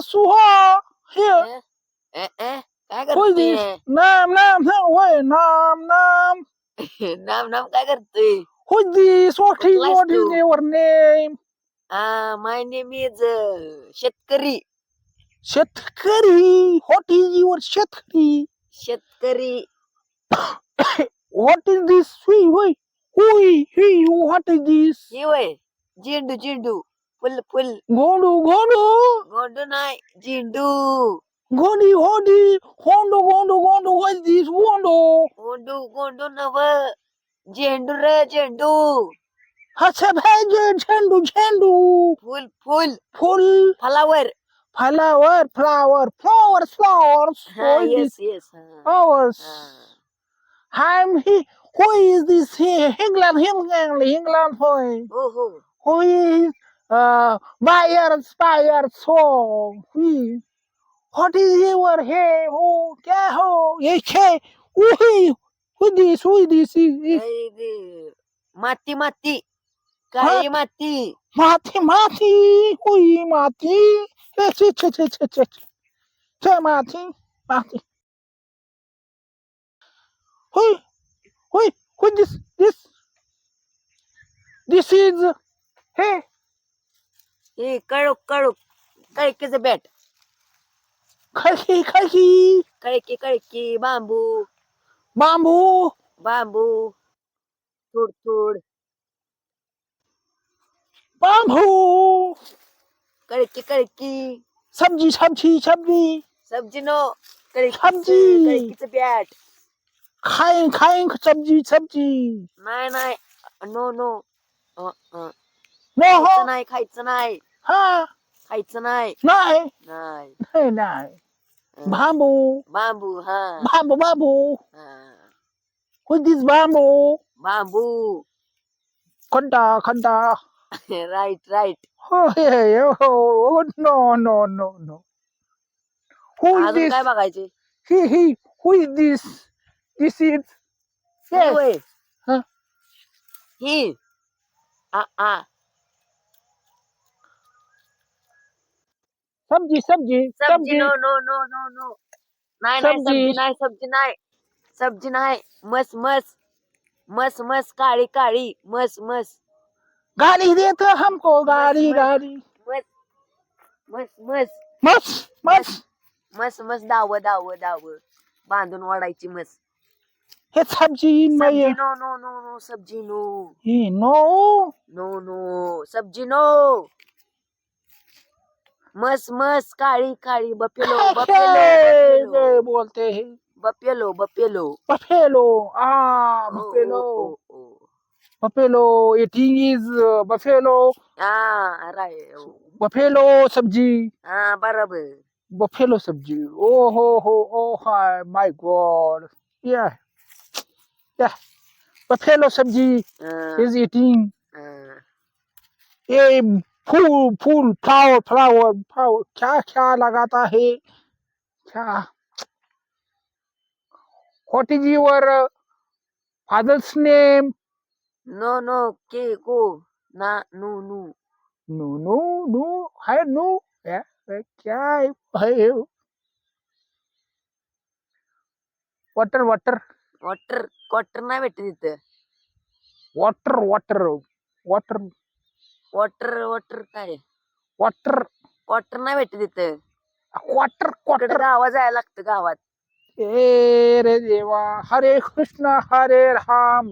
Suha here. काय Who is this? करतोय Nam. Wait, Nam. नाम काय करतोय Who is this? What कुठलास is तू your name? My name is Shetkari Shetkari. What is your Shetkari? शेतकरी What is this? Wait. What is this? हे वय झेंडू फुल Godu. गोंडू नाही झेंडू Hodi. Hondo. What is this? Hondo. गोंडू नव झेंडू रे झेंडू अच्छा भाई झेंडू. फुल Full फलावर flowers. हा What is this? Yes Flowers. Who is this here? England. हो Who is Bayer song? What is your hair? Oh, क्या हो? ये छे. Who this? माती काळी माती Mati. Who Mati? Che Mati. Who this is hey हे कळकीच बॅट Kaki कळकी बांबू bamboo थोड कळकी sabji सब्जी नो सब्जी. कळकीच बॅट खाएं sabji नाही नो no खायचं नाही ha खायचं नाही नाही bamboo बांबू हा who this bamboo bamboo khanda right oh no who is अजून this काय बघायचे he who is this is yes होय Huh? ही आ sabji नो नाही sabji सब्जी नाही मस काळी मस गाड़ी दे तो हमको गाड़ी मस दाव बांधून वाढायची मस हे सब्जी सब्जी नो सब्जी नो नो सब्जी नो मस काळी बफेलो बोलते हैं buffalo buffalo eating is buffalo right buffalo सब्जी बरोबर buffalo सब्जी oh my god yeah buffalo सब्जी is eating ये फूल फ्लावर क्या लगाता है क्या what is your father's name no के को ना नो no है no क्या है water क्वार्टर नाही भेटत तिथं वॉटर काय क्वार्टर नाही भेटत तिथं water गावात जायला लागतं गावात ए रे देवा हरे कृष्णा हरे राम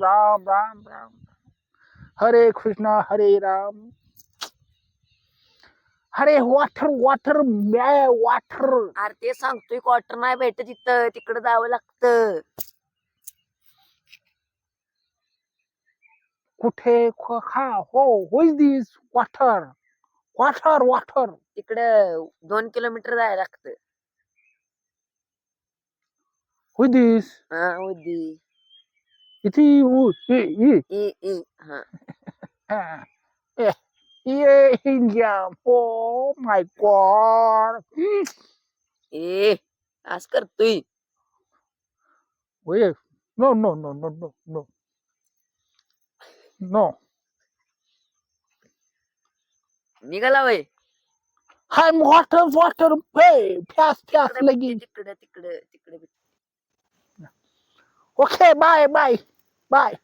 हरे कृष्णा हरे राम हरे वाटर अरे ते सांगतोय क्वार्टर नाही भेटत तिथं तिकडे जावं लागतं कुठे who is this water तिकडं 2 किलोमीटर जायला लागतं who is this उदी इथे हा ये India oh my god असं करतोय wait no निघाला वय हाय वॉटर फॅस फॅस लगी तिकडे तिकडे तिकडे ओके बाय बाय बाय